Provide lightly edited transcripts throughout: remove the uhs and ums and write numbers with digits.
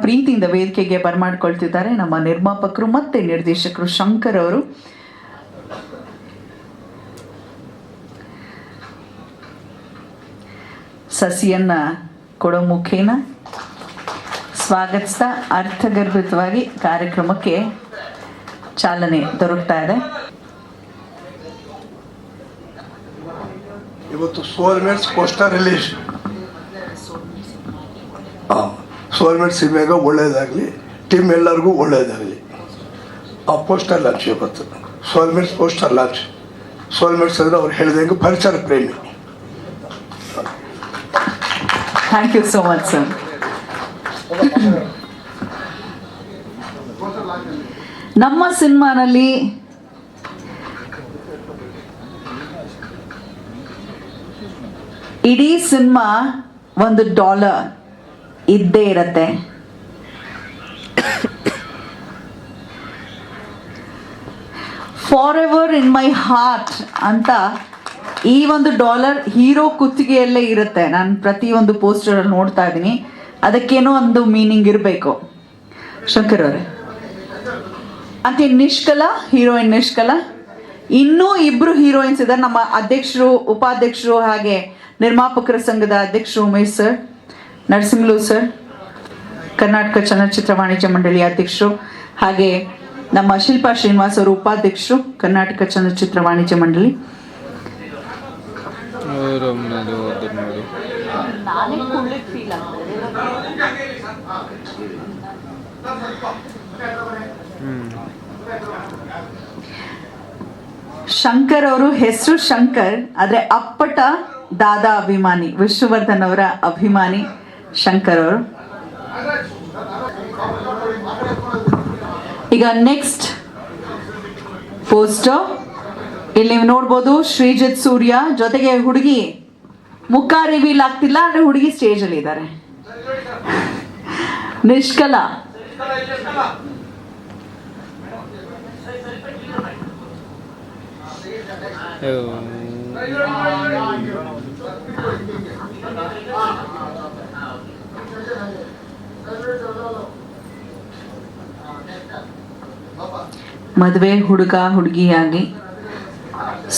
ಪ್ರೀತಿಯಿಂದ ವೇದಿಕೆಗೆ ಬರಮಾಡ್ಕೊಳ್ತಿದ್ದಾರೆ ನಮ್ಮ ನಿರ್ಮಾಪಕರು ಮತ್ತೆ ನಿರ್ದೇಶಕರು ಶಂಕರ್ ಅವರು. ಸಸಿಯನ್ನ ಕೊಡೋ ಮುಖೇನ ಸ್ವಾಗತಿಸ್ತಾ ಅರ್ಥಗರ್ಭಿತವಾಗಿ ಕಾರ್ಯಕ್ರಮಕ್ಕೆ ಚಾಲನೆ ದೊರಕ್ತಾ ಇದೆ. ಇವತ್ತು ಸೋಲ್ಮೇಟ್ಸ್ ಪೋಸ್ಟರ್ ರಿಲೀಸ್. ಸೋಲ್ಮೇಟ್ ಸಿನಿಮಾಗ ಒಳ್ಳೇದಾಗಲಿ, ಟೀಮ್ ಎಲ್ಲರಿಗೂ ಒಳ್ಳೇದಾಗಲಿ. ಆ ಪೋಸ್ಟರ್ ಲಾಂಚ್ ಇವತ್ತು ಸೋಲ್ಮೇಟ್ಸ್ ಪೋಸ್ಟರ್ ಲಾಂಚ್. ಸೋಲ್ಮೇಟ್ಸ್ ಅಂದರೆ ಅವ್ರು ಹೇಳಿದಂಗೆ ಪರಿಸರ ಪ್ರೇಮಿ. Thank you so much sir. ನಮ್ಮ ಸಿನಿಮಾನಲ್ಲಿ ಇಡೀ ಸಿನಿಮಾ $1 ಇದ್ದೇ ಇರತ್ತೆ. Forever in my heart ಅಂತ ಈ $1 ಹೀರೋ ಕುತ್ತಿಗೆಯಲ್ಲೇ ಇರುತ್ತೆ. ನಾನು ಪ್ರತಿಯೊಂದು ಪೋಸ್ಟರ್ ನೋಡ್ತಾ ಇದ್ದೀನಿ, ಅದಕ್ಕೇನೋ ಒಂದು ಮೀನಿಂಗ್ ಇರಬೇಕು. ಶಂಕರ್ ಅವರೇ, ಅಂತೆ ನಿಷ್ಕಲ ಹೀರೋಯಿನ್ ನಿಷ್ಕಲ, ಇನ್ನೂ 2 ಹೀರೋಯಿನ್ಸ್ ಇದ್ದಾರೆ. ನಮ್ಮ ಅಧ್ಯಕ್ಷರು, ಉಪಾಧ್ಯಕ್ಷರು ಹಾಗೆ ನಿರ್ಮಾಪಕರ ಸಂಘದ ಅಧ್ಯಕ್ಷರು ಉಮೇಶ್ ಸರ್, ನರಸಿಂಹಲು ಸರ್, ಕರ್ನಾಟಕ ಚಲನಚಿತ್ರ ವಾಣಿಜ್ಯ ಮಂಡಳಿ ಅಧ್ಯಕ್ಷರು, ಹಾಗೆ ನಮ್ಮ ಶಿಲ್ಪಾ ಶ್ರೀನಿವಾಸ್ ಅವರು ಉಪಾಧ್ಯಕ್ಷರು, ಕರ್ನಾಟಕ ಚಲನಚಿತ್ರ ವಾಣಿಜ್ಯ ಮಂಡಳಿ. ಶಂಕರ್ ಅವರು ಹೆಸರು ಶಂಕರ್, ಆದ್ರೆ ಅಪ್ಪಟ ದಾದಾ ಅಭಿಮಾನಿ, ವಿಷ್ಣುವರ್ಧನ್ ಅವರ ಅಭಿಮಾನಿ ಶಂಕರ್ ಅವರು. ಈಗ ನೆಕ್ಸ್ಟ್ ಪೋಸ್ಟರ್ ಇಲ್ಲಿ ನೀವು ನೋಡ್ಬೋದು. ಶ್ರೀಜಿತ್ ಸೂರ್ಯ ಜೊತೆಗೆ ಹುಡುಗಿ ಮುಖ ರಿವೀಲ್ ಆಗ್ತಿಲ್ಲ, ಆದ್ರೆ ಹುಡುಗಿ ಸ್ಟೇಜ್ ಅಲ್ಲಿ ಇದ್ದಾರೆ. ನಿಷ್ಕಲ ಮದುವೆ ಹುಡುಗ ಹುಡುಗಿಯಾಗಿ.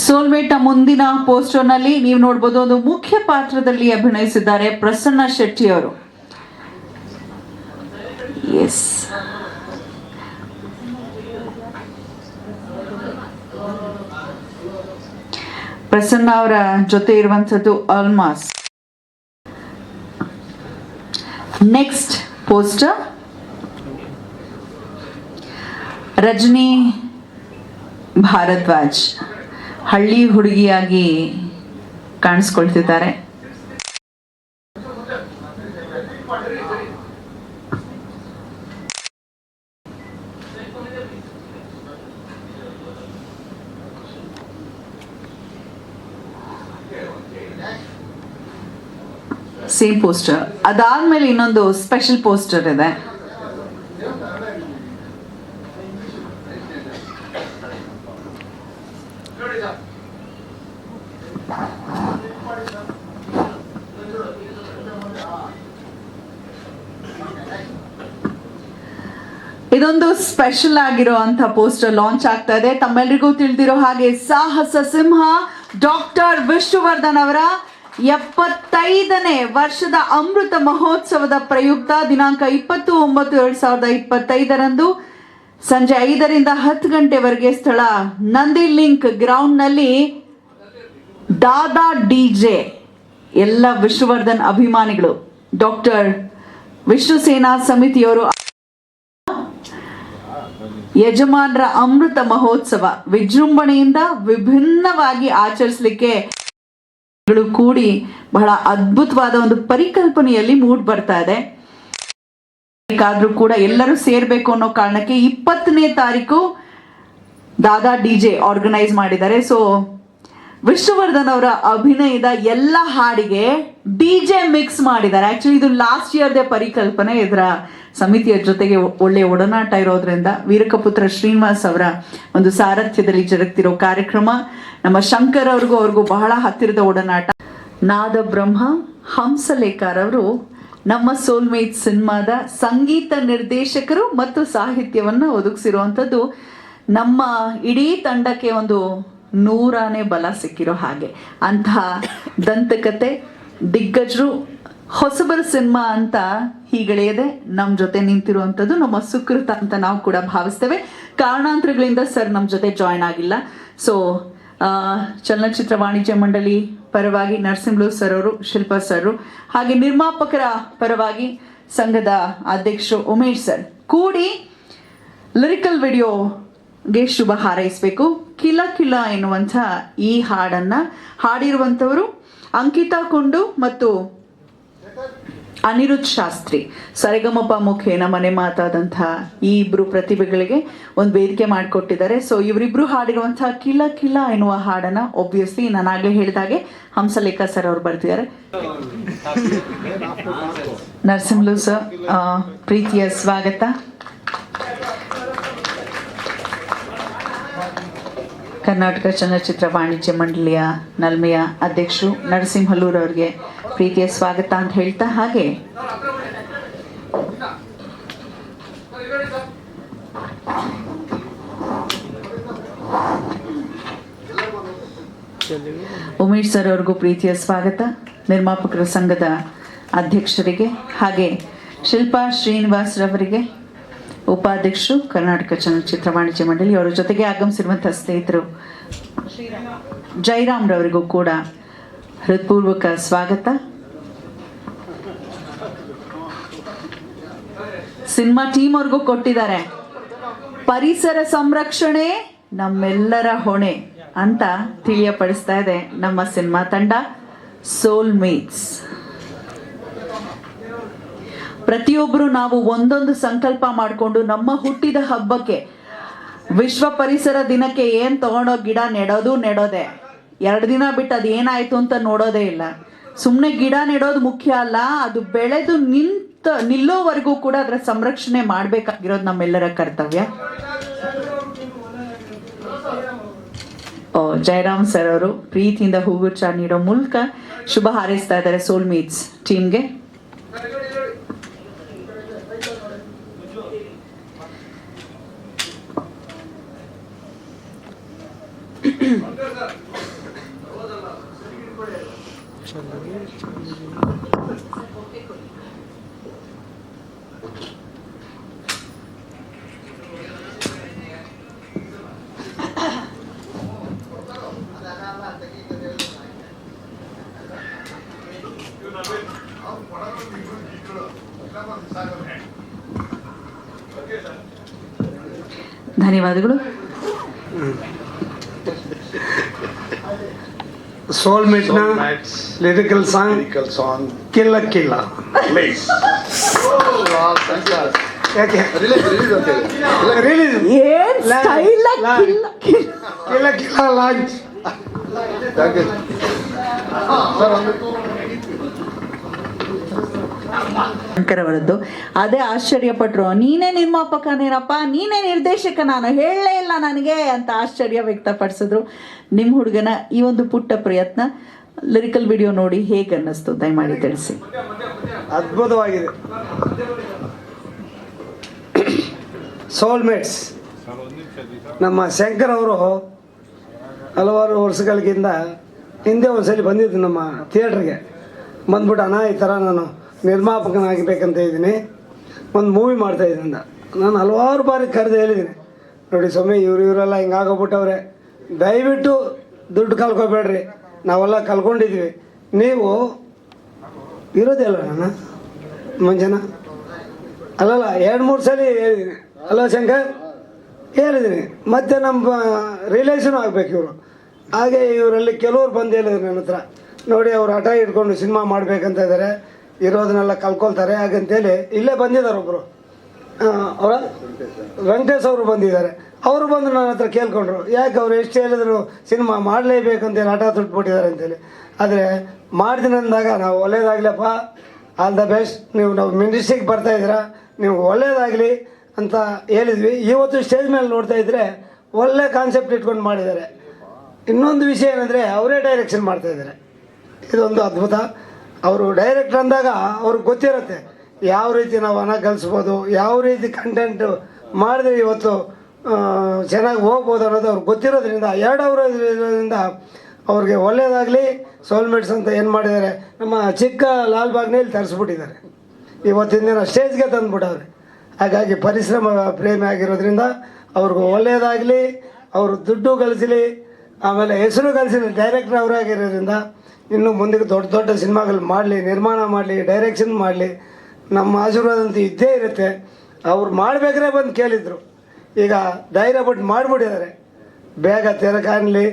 ಸೋಲ್ಮೇಟ್ ಮುಂದಿನ ಪೋಸ್ಟರ್ ನಲ್ಲಿ ನೀವು ನೋಡ್ಬೋದು, ಒಂದು ಮುಖ್ಯ ಪಾತ್ರದಲ್ಲಿ ಅಭಿನಯಿಸಿದ್ದಾರೆ ಪ್ರಸನ್ನ ಶೆಟ್ಟಿ ಅವರು. ಎಸ್, ಪ್ರಸನ್ನ ಅವರ ಜೊತೆ ಇರುವಂಥದ್ದು ಆಲ್ಮಾಸ್. ನೆಕ್ಸ್ಟ್ ಪೋಸ್ಟರ್ ರಜನಿ ಭಾರದ್ವಾಜ್ ಹಳ್ಳಿ ಹುಡುಗಿಯಾಗಿ ಕಾಣಿಸ್ಕೊಳ್ತಿದ್ದಾರೆ. Same poster. ಅದಾದ್ಮೇಲೆ ಇನ್ನೊಂದು ಸ್ಪೆಷಲ್ ಪೋಸ್ಟರ್ ಇದೆ. ಇದೊಂದು ಸ್ಪೆಷಲ್ ಆಗಿರುವಂತ ಪೋಸ್ಟರ್ ಲಾಂಚ್ ಆಗ್ತಾ ಇದೆ. ತಮ್ಮೆಲ್ಲರಿಗೂ ತಿಳಿದಿರೋ ಹಾಗೆ ಸಾಹಸ ಸಿಂಹ ಡಾಕ್ಟರ್ ವಿಷ್ಣುವರ್ಧನ್ ಅವರ 75ನೇ ವರ್ಷದ ಅಮೃತ ಮಹೋತ್ಸವದ ಪ್ರಯುಕ್ತ ದಿನಾಂಕ 20/9/2025 ಸಂಜೆ 5ರಿಂದ 10 ಗಂಟೆವರೆಗೆ ಸ್ಥಳ ನಂದಿ ಲಿಂಕ್ ಗ್ರೌಂಡ್ ನಲ್ಲಿ ದಾದಾ DJ ಎಲ್ಲ ವಿಷ್ಣುವರ್ಧನ್ ಅಭಿಮಾನಿಗಳು, ಡಾಕ್ಟರ್ ವಿಷ್ಣು ಸೇನಾ ಸಮಿತಿಯವರು ಯಜಮಾನರ ಅಮೃತ ಮಹೋತ್ಸವ ವಿಜೃಂಭಣೆಯಿಂದ ವಿಭಿನ್ನವಾಗಿ ಆಚರಿಸಲಿಕ್ಕೆ ಕೂಡಿ ಬಹಳ ಅದ್ಭುತವಾದ ಒಂದು ಪರಿಕಲ್ಪನೆಯಲ್ಲಿ ಮೂಡ್ ಬರ್ತಾ ಇದೆ. ಆದ್ರೂ ಕೂಡ ಎಲ್ಲರೂ ಸೇರ್ಬೇಕು ಅನ್ನೋ ಕಾರಣಕ್ಕೆ 20ನೇ ತಾರೀಕು ದಾದಾ DJ ಆರ್ಗನೈಸ್ ಮಾಡಿದ್ದಾರೆ. ಸೊ ವಿಷ್ಣುವರ್ಧನ್ ಅವರ ಅಭಿನಯದ ಎಲ್ಲ ಹಾಡಿಗೆ DJ ಮಿಕ್ಸ್ ಮಾಡಿದ್ದಾರೆ. ಆಕ್ಚುಲಿ ಇದು ಲಾಸ್ಟ್ ಇಯರ್ದೇ ಪರಿಕಲ್ಪನೆ. ಇದರ ಸಮಿತಿಯ ಜೊತೆಗೆ ಒಳ್ಳೆಯ ಒಡನಾಟ ಇರೋದ್ರಿಂದ ವೀರಕಪುತ್ರ ಶ್ರೀನಿವಾಸ್ ಅವರ ಒಂದು ಸಾರಥ್ಯದಲ್ಲಿ ಜರುಗ್ತಿರೋ ಕಾರ್ಯಕ್ರಮ. ನಮ್ಮ ಶಂಕರ್ ಅವ್ರಿಗೂ ಬಹಳ ಹತ್ತಿರದ ಒಡನಾಟ. ನಾದ ಬ್ರಹ್ಮ ಹಂಸಲೇಖರ್ ಅವರು ನಮ್ಮ ಸೋಲ್ಮೇಟ್ ಸಿನಿಮಾದ ಸಂಗೀತ ನಿರ್ದೇಶಕರು ಮತ್ತು ಸಾಹಿತ್ಯವನ್ನು ಒದಗಿಸಿರುವಂಥದ್ದು ನಮ್ಮ ಇಡೀ ತಂಡಕ್ಕೆ ಒಂದು 100 ಬಲ ಸಿಕ್ಕಿರೋ ಹಾಗೆ. ಅಂತಹ ದಂತಕತೆ ದಿಗ್ಗಜರು ಹೊಸಬರ ಸಿನಿಮಾ ಅಂತ ಹೀಗಳೆಯದೆ ನಮ್ಮ ಜೊತೆ ನಿಂತಿರುವಂಥದ್ದು ನಮ್ಮ ಸುಕೃತ ಅಂತ ನಾವು ಕೂಡ ಭಾವಿಸ್ತೇವೆ. ಕಾರಣಾಂತರಗಳಿಂದ ಸರ್ ನಮ್ಮ ಜೊತೆ ಜಾಯ್ನ್ ಆಗಿಲ್ಲ. ಸೊ ಚಲನಚಿತ್ರ ವಾಣಿಜ್ಯ ಮಂಡಳಿ ಪರವಾಗಿ ನರಸಿಂಹಲು ಸರ್ ಅವರು, ಶಿಲ್ಪಾ ಸರ್, ಹಾಗೆ ನಿರ್ಮಾಪಕರ ಪರವಾಗಿ ಸಂಘದ ಅಧ್ಯಕ್ಷರು ಉಮೇಶ್ ಸರ್ ಕೂಡಿ ಲಿರಿಕಲ್ ವಿಡಿಯೋಗೆ ಶುಭ ಹಾರೈಸಬೇಕು. ಕಿಲ ಕಿಲ ಎನ್ನುವಂಥ ಈ ಹಾಡನ್ನು ಹಾಡಿರುವಂಥವರು ಅಂಕಿತಾ ಕುಂಡು ಮತ್ತು ಅನಿರುದ್ಧ್ ಶಾಸ್ತ್ರಿ. ಸರಿಗಮಪ ಮುಖೇನ ಮನೆ ಮಾತಾದಂಥ ಈ ಇಬ್ಬರು ಪ್ರತಿಭೆಗಳಿಗೆ ಒಂದು ವೇದಿಕೆ ಮಾಡಿಕೊಟ್ಟಿದ್ದಾರೆ. ಸೊ ಇವರಿಬ್ರು ಹಾಡಿರುವಂಥ ಕಿಲ ಕಿಲ ಎನ್ನುವ ಹಾಡನ್ನು ಒಬ್ವಿಯಸ್ಲಿ ನಾನಾಗಲೇ ಹೇಳಿದಾಗೆ ಹಂಸಲೇಖ ಸರ್ ಅವರು ಬರ್ತಿದ್ದಾರೆ. ನರಸಿಂಹಲು ಸರ್, ಪ್ರೀತಿಯ ಸ್ವಾಗತ. ಕರ್ನಾಟಕ ಚಲನಚಿತ್ರ ವಾಣಿಜ್ಯ ಮಂಡಳಿಯ ನಲ್ಮೆಯ ಅಧ್ಯಕ್ಷರು ನರಸಿಂಹಲ್ಲೂರ್ ಅವರಿಗೆ ಪ್ರೀತಿಯ ಸ್ವಾಗತ ಅಂತ ಹೇಳ್ತಾ, ಹಾಗೆ ಉಮೇಶ್ ಸರ್ ಅವ್ರಿಗೂ ಪ್ರೀತಿಯ ಸ್ವಾಗತ. ನಿರ್ಮಾಪಕರ ಸಂಘದ ಅಧ್ಯಕ್ಷರಿಗೆ ಹಾಗೆ ಶಿಲ್ಪಾ ಶ್ರೀನಿವಾಸ್ ರವರಿಗೆ ಉಪಾಧ್ಯಕ್ಷರು ಕರ್ನಾಟಕ ಚಲನಚಿತ್ರ ವಾಣಿಜ್ಯ ಮಂಡಳಿ, ಅವರ ಜೊತೆಗೆ ಆಗಮಿಸಿರುವಂತಹ ಸ್ನೇಹಿತರು ಜೈರಾಮ್ ರವರಿಗೂ ಕೂಡ ಹೃತ್ಪೂರ್ವಕ ಸ್ವಾಗತ. ಸಿನಿಮಾ ಟೀಮ್ ಅವ್ರಿಗೂ ಕೊಟ್ಟಿದ್ದಾರೆ, ಪರಿಸರ ಸಂರಕ್ಷಣೆ ನಮ್ಮೆಲ್ಲರ ಹೊಣೆ ಅಂತ ತಿಳಿಯಪಡಿಸ್ತಾ ಇದೆ ನಮ್ಮ ಸಿನಿಮಾ ತಂಡ ಸೋಲ್ಮೇಟ್ಸ್. ಪ್ರತಿಯೊಬ್ಬರು ನಾವು ಒಂದೊಂದು ಸಂಕಲ್ಪ ಮಾಡಿಕೊಂಡು ನಮ್ಮ ಹುಟ್ಟಿದ ಹಬ್ಬಕ್ಕೆ ವಿಶ್ವ ಪರಿಸರ ದಿನಕ್ಕೆ ಏನು ತಗೊಂಡೋಗಿ ಗಿಡ ನೆಡೋದೇ 2 ದಿನ ಬಿಟ್ಟು ಅದು ಏನಾಯ್ತು ಅಂತ ನೋಡೋದೇ ಇಲ್ಲ. ಸುಮ್ಮನೆ ಗಿಡ ನೆಡೋದು ಮುಖ್ಯ ಅಲ್ಲ, ಅದು ಬೆಳೆದು ನಿಲ್ಲೋವರೆಗೂ ಕೂಡ ಅದರ ಸಂರಕ್ಷಣೆ ಮಾಡಬೇಕಾಗಿರೋದು ನಮ್ಮೆಲ್ಲರ ಕರ್ತವ್ಯ. ಜಯರಾಮ್ ಸರ್ ಅವರು ಪ್ರೀತಿಯಿಂದ ಹೂಗುಚ್ಛ ನೀಡೋ ಮೂಲಕ ಶುಭ ಹಾರೈಸ್ತಾ ಇದ್ದಾರೆ ಸೋಲ್ಮೇಟ್ಸ್ ಟೀಮ್ಗೆ. ಧನ್ಯವಾದಗಳು. ಸೋಲ್ಮೇಟ್ನ ಲಿರಿಕಲ್ ಸಾಂಗ್ ಕಿಲ್ಲ ಕಿಲ್ಲ. ಯಾಕೆ ರಿಲೀಸ್ ಕಿಲ್ಲ ಕಿಲ್ಲ ಲಾಂಚ್. ಶಂಕರವರದ್ದು ಅದೇ ಆಶ್ಚರ್ಯಪಟ್ರು, ನೀನೇ ನಿರ್ಮಾಪಕನೇನಪ್ಪ, ನೀನೇ ನಿರ್ದೇಶಕ, ನಾನು ಹೇಳಲೇ ಇಲ್ಲ ನನಗೆ ಅಂತ ಆಶ್ಚರ್ಯ ವ್ಯಕ್ತಪಡಿಸಿದ್ರು. ನಿಮ್ಮ ಹುಡುಗನ ಈ ಒಂದು ಪುಟ್ಟ ಪ್ರಯತ್ನ ಲಿರಿಕಲ್ ವಿಡಿಯೋ ನೋಡಿ ಹೇಗೆ ಅನ್ನಿಸ್ತು ದಯಮಾಡಿ ತಿಳಿಸಿ. ಅದ್ಭುತವಾಗಿದೆ. ಸೋಲ್ಮೇಟ್ಸ್ ನಮ್ಮ ಶಂಕರ್ ಅವರು ಹಲವಾರು ವರ್ಷಗಳಿಗಿಂತ ಹಿಂದೆ ಒಂದ್ಸಲಿ ಬಂದಿದ್ದು ನಮ್ಮ ಥಿಯೇಟ್ರಿಗೆ. ಬಂದ್ಬಿಟ್ಟು ಅಣ್ಣ ಈ ಥರ ನಾನು ನಿರ್ಮಾಪಕನಾಗಬೇಕಂತ ಇದ್ದೀನಿ, ಒಂದು ಮೂವಿ ಮಾಡ್ತಾಯಿದ್ದೀನಿ ಅಂತ. ನಾನು ಹಲವಾರು ಬಾರಿ ಕರೆದು ಹೇಳಿದ್ದೀನಿ, ನೋಡಿ ಸ್ವಾಮಿ ಇವರೆಲ್ಲ ಹಿಂಗಾಗೋಗ್ಬಿಟ್ಟವ್ರೆ, ದಯವಿಟ್ಟು ದುಡ್ಡು ಕಲ್ಕೊಬೇಡ್ರಿ, ನಾವೆಲ್ಲ ಕಲ್ಕೊಂಡಿದ್ವಿ, ನೀವು ಇರೋದೇ ಅಲ್ಲ ನನ್ನ ಮಂಜನ ಅಲ್ಲಲ್ಲ 2-3 ಸಲ ಹೇಳಿದ್ದೀನಿ. ಅಲ್ಲ ಶಂಕರ್ ಹೇಳಿದ್ದೀನಿ. ಮತ್ತು ನಮ್ಮ ರಿಲೇಷನ್ ಆಗಬೇಕು ಇವರು. ಹಾಗೆ ಇವರಲ್ಲಿ ಕೆಲವ್ರು ಬಂದು ಹೇಳಿದ್ರು ನನ್ನ ಹತ್ರ, ನೋಡಿ ಅವ್ರು ಹಠ ಇಟ್ಕೊಂಡು ಸಿನಿಮಾ ಮಾಡಬೇಕಂತ ಇದ್ದಾರೆ, ಇರೋದನ್ನೆಲ್ಲ ಕಲ್ಕೊಳ್ತಾರೆ ಹಾಗಂತೇಳಿ ಇಲ್ಲೇ ಬಂದಿದ್ದಾರೆ ಒಬ್ಬರು, ಅವರ ವೆಂಕಟೇಶ್ ಅವರು ಬಂದಿದ್ದಾರೆ. ಅವರು ಬಂದು ನನ್ನ ಹತ್ರ ಕೇಳ್ಕೊಂಡ್ರು, ಯಾಕೆ ಅವ್ರು ಎಷ್ಟು ಹೇಳಿದ್ರು ಸಿನಿಮಾ ಮಾಡಲೇಬೇಕಂತೇಳಿ ಹಠ ತುಟ್ಬಿಟ್ಟಿದ್ದಾರೆ ಅಂತೇಳಿ. ಆದರೆ ಮಾಡ್ತೀನಿ ಅಂದಾಗ ನಾವು ಒಳ್ಳೇದಾಗಲಪ್ಪ, ಆಲ್ ದ ಬೆಸ್ಟ್, ನಾವು ಮಿನಿಸ್ಟ್ರಿಗೆ ಬರ್ತಾಯಿದ್ದೀರಾ, ನೀವು ಒಳ್ಳೇದಾಗಲಿ ಅಂತ ಹೇಳಿದ್ವಿ. ಇವತ್ತು ಸ್ಟೇಜ್ ಮೇಲೆ ನೋಡ್ತಾ ಇದ್ದರೆ ಒಳ್ಳೆ ಕಾನ್ಸೆಪ್ಟ್ ಇಟ್ಕೊಂಡು ಮಾಡಿದ್ದಾರೆ. ಇನ್ನೊಂದು ವಿಷಯ ಏನಂದರೆ ಅವರೇ ಡೈರೆಕ್ಷನ್ ಮಾಡ್ತಾಯಿದ್ದಾರೆ, ಇದೊಂದು ಅದ್ಭುತ. ಅವರು ಡೈರೆಕ್ಟರ್ ಅಂದಾಗ ಅವ್ರಿಗೆ ಗೊತ್ತಿರುತ್ತೆ ಯಾವ ರೀತಿ ನಾವು ಹಣ ಗಳಿಸ್ಬೋದು, ಯಾವ ರೀತಿ ಕಂಟೆಂಟ್ ಮಾಡಿದ್ರೆ ಇವತ್ತು ಚೆನ್ನಾಗಿ ಹೋಗ್ಬೋದು ಅನ್ನೋದು ಅವ್ರಿಗೆ ಗೊತ್ತಿರೋದ್ರಿಂದ 2 ಅವರ್ ಇರೋದ್ರಿಂದ ಅವ್ರಿಗೆ ಒಳ್ಳೆಯದಾಗಲಿ. ಸೋಲ್ಮೇಟ್ಸ್ ಅಂತ ಏನು ಮಾಡಿದ್ದಾರೆ, ನಮ್ಮ ಚಿಕ್ಕ ಲಾಲ್ಬಾಗ್ನಲ್ಲಿ ತರಿಸ್ಬಿಟ್ಟಿದ್ದಾರೆ, ಇವತ್ತಿನ ದಿನ ಸ್ಟೇಜ್ಗೆ ತಂದುಬಿಟ್ಟವ್ರೆ. ಹಾಗಾಗಿ ಪರಿಶ್ರಮ ಪ್ರೇಮಿ ಆಗಿರೋದ್ರಿಂದ ಅವ್ರಿಗೂ ಒಳ್ಳೆಯದಾಗಲಿ, ಅವರು ದುಡ್ಡು ಗಳಿಸಲಿ, ಆಮೇಲೆ ಹೆಸರು ಗಳಿಸಲಿ. ಡೈರೆಕ್ಟರ್ ಅವರಾಗಿರೋದ್ರಿಂದ ಇನ್ನೂ ಮುಂದಕ್ಕೆ ದೊಡ್ಡ ದೊಡ್ಡ ಸಿನಿಮಾಗಳು ಮಾಡಲಿ, ನಿರ್ಮಾಣ ಮಾಡಲಿ, ಡೈರೆಕ್ಷನ್ ಮಾಡಲಿ. ನಮ್ಮ ಆಶೀರ್ವಾದ ಅಂತೂ ಇದ್ದೇ ಇರುತ್ತೆ. ಅವ್ರು ಮಾಡಬೇಕಾದ್ರೆ ಬಂದು ಕೇಳಿದರು, ಈಗ ಧೈರ್ಯ ಪಟ್ಟು ಮಾಡಿಬಿಟ್ಟಿದ್ದಾರೆ. ಬೇಗ ತೆರೆ ಕಾಣಲಿ,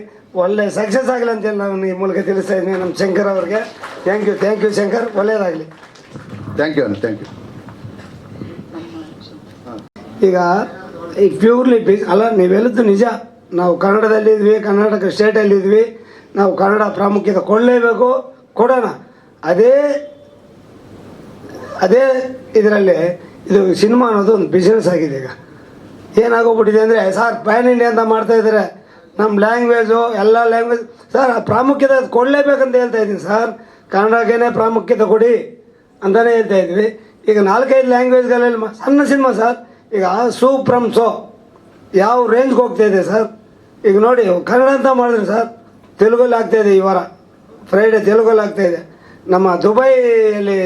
ಒಳ್ಳೆ ಸಕ್ಸಸ್ ಆಗಲಿ ಅಂತೇಳಿ ನಾನು ಈ ಮೂಲಕ ತಿಳಿಸ್ತಾ ಇದ್ದೀನಿ ನಮ್ಮ ಶಂಕರ್ ಅವ್ರಿಗೆ. ಥ್ಯಾಂಕ್ ಯು ಶಂಕರ್, ಒಳ್ಳೆಯದಾಗಲಿ. Thank you. ಈಗ ಈ ಪ್ಯೂರ್ಲಿ ಅಲ್ಲ, ನೀವೆಲ್ಲದ್ದು ನಿಜ. ನಾವು ಕನ್ನಡದಲ್ಲಿದ್ವಿ, ಕರ್ನಾಟಕ ಸ್ಟೇಟಲ್ಲಿದ್ವಿ, ನಾವು ಕನ್ನಡ ಪ್ರಾಮುಖ್ಯತೆ ಕೊಡಲೇಬೇಕು, ಕೊಡೋಣ. ಅದೇ ಇದರಲ್ಲಿ ಇದು ಸಿನಿಮಾ ಅನ್ನೋದು ಒಂದು ಬಿಸ್ನೆಸ್ ಆಗಿದೆ. ಈಗ ಏನಾಗೋಗ್ಬಿಟ್ಟಿದೆ ಅಂದರೆ, ಸರ್ ಪ್ಯಾನ್ ಇಂಡಿಯಾ ಅಂತ ಮಾಡ್ತಾಯಿದ್ದಾರೆ, ನಮ್ಮ ಲ್ಯಾಂಗ್ವೇಜು ಎಲ್ಲ ಲ್ಯಾಂಗ್ವೇಜ್ ಸರ್ ಪ್ರಾಮುಖ್ಯತೆ ಕೊಡಲೇಬೇಕಂತ ಹೇಳ್ತಾ ಇದ್ದೀನಿ ಸರ್. ಕನ್ನಡಕ್ಕೇ ಪ್ರಾಮುಖ್ಯತೆ ಕೊಡಿ ಅಂತಲೇ ಹೇಳ್ತಾ ಇದ್ವಿ. ಈಗ 4-5 ಲ್ಯಾಂಗ್ವೇಜ್ಗಳಲ್ಲಿ ಸಣ್ಣ ಸಿನಿಮಾ ಸರ್. ಈಗ ಸೂಪ್ ಫ್ರಮ್ ಸೋ ಯಾವ ರೇಂಜ್ಗೆ ಹೋಗ್ತಾಯಿದೆ ಸರ್. ಈಗ ನೋಡಿ, ಕನ್ನಡ ಅಂತ ಮಾಡಿದ್ರೆ ಸರ್ ತೆಲುಗಲ್ಲಿ ಆಗ್ತಾಯಿದೆ. ಈ ವಾರ ಫ್ರೈಡೇ ತೆಲುಗಲ್ಲಿ ಆಗ್ತಾಯಿದೆ. ನಮ್ಮ ದುಬೈಯಲ್ಲಿ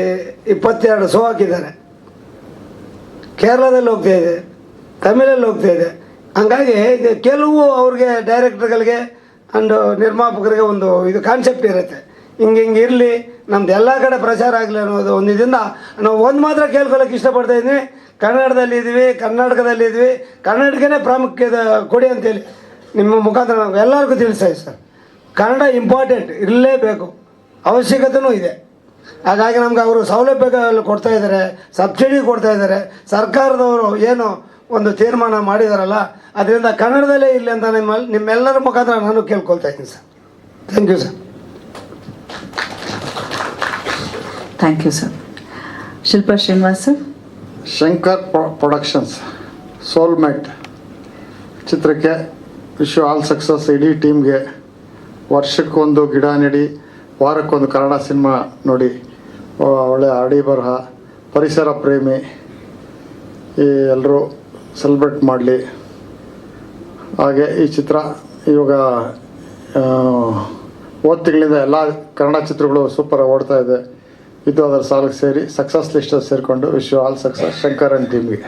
22 ಶೋ ಹಾಕಿದ್ದಾರೆ. ಕೇರಳದಲ್ಲಿ ಹೋಗ್ತಾಯಿದೆ, ತಮಿಳಲ್ಲಿ ಹೋಗ್ತಾಯಿದೆ. ಹಂಗಾಗಿ ಕೆಲವು ಅವ್ರಿಗೆ ಡೈರೆಕ್ಟರ್ಗಳಿಗೆ ಆ್ಯಂಡ್ ನಿರ್ಮಾಪಕರಿಗೆ ಒಂದು ಇದು ಕಾನ್ಸೆಪ್ಟ್ ಇರುತ್ತೆ, ಹಿಂಗೆ ಇರಲಿ, ನಮ್ದು ಎಲ್ಲ ಕಡೆ ಪ್ರಚಾರ ಆಗಲಿ ಅನ್ನೋದು ಒಂದು ಇದರಿಂದ ನಾವು ಒಂದು ಮಾತ್ರ ಕೇಳ್ಕೊಳ್ಳೋಕೆ ಇಷ್ಟಪಡ್ತಾಯಿದ್ವಿ. ಕನ್ನಡದಲ್ಲಿದ್ವಿ, ಕರ್ನಾಟಕದಲ್ಲಿದ್ವಿ, ಕನ್ನಡಕ್ಕೇ ಪ್ರಾಮುಖ್ಯತೆ ಕೊಡಿ ಅಂತೇಳಿ ನಿಮ್ಮ ಮುಖಾಂತರ ನಾವು ಎಲ್ಲರಿಗೂ ತಿಳಿಸ್ತಾ ಇದ್ದೀವಿ ಸರ್. ಕನ್ನಡ ಇಂಪಾರ್ಟೆಂಟ್, ಇರಲೇಬೇಕು, ಅವಶ್ಯಕತೆಯೂ ಇದೆ. ಹಾಗಾಗಿ ನಮ್ಗೆ ಅವರು ಸೌಲಭ್ಯಗಳು ಕೊಡ್ತಾಯಿದ್ದಾರೆ, ಸಬ್ಸಿಡಿ ಕೊಡ್ತಾಯಿದ್ದಾರೆ. ಸರ್ಕಾರದವರು ಏನು ಒಂದು ತೀರ್ಮಾನ ಮಾಡಿದಾರಲ್ಲ, ಅದರಿಂದ ಕನ್ನಡದಲ್ಲೇ ಇರಲಿ ಅಂತ ನಿಮ್ಮೆಲ್ಲರ ಮುಖಾಂತರ ನಾನು ಕೇಳ್ಕೊಳ್ತಾ ಇದ್ದೀನಿ sir. Thank you sir. Thank you sir. Shilpa Srinivas sir. Shankar Productions Soulmate ಚಿತ್ರಕ್ಕೆ ವಿಶ್ ಆಲ್ ಸಕ್ಸಸ್. ಇಡೀ ಟೀಮ್ಗೆ ವರ್ಷಕ್ಕೊಂದು ಗಿಡ ನೆಡಿ, ವಾರಕ್ಕೊಂದು ಕನ್ನಡ ಸಿನಿಮಾ ನೋಡಿ, ಒಳ್ಳೆಯ ಅಡಿ ಬರಹ, ಪರಿಸರ ಪ್ರೇಮಿ ಎಲ್ಲರೂ ಸೆಲೆಬ್ರೇಟ್ ಮಾಡಲಿ. ಹಾಗೆ ಈ ಚಿತ್ರ ಇವಾಗ ತಿಂಗಳಿಂದ ಎಲ್ಲ ಕನ್ನಡ ಚಿತ್ರಗಳು ಸೂಪರ್ ಓಡ್ತಾ ಇದೆ. ಇದು ಅದರ ಸಾಲಿಗೆ ಸೇರಿ ಸಕ್ಸಸ್ ಲಿಸ್ಟಲ್ಲಿ ಸೇರಿಕೊಂಡು wish all success Shankar and ಟೀಮ್ಗೆ.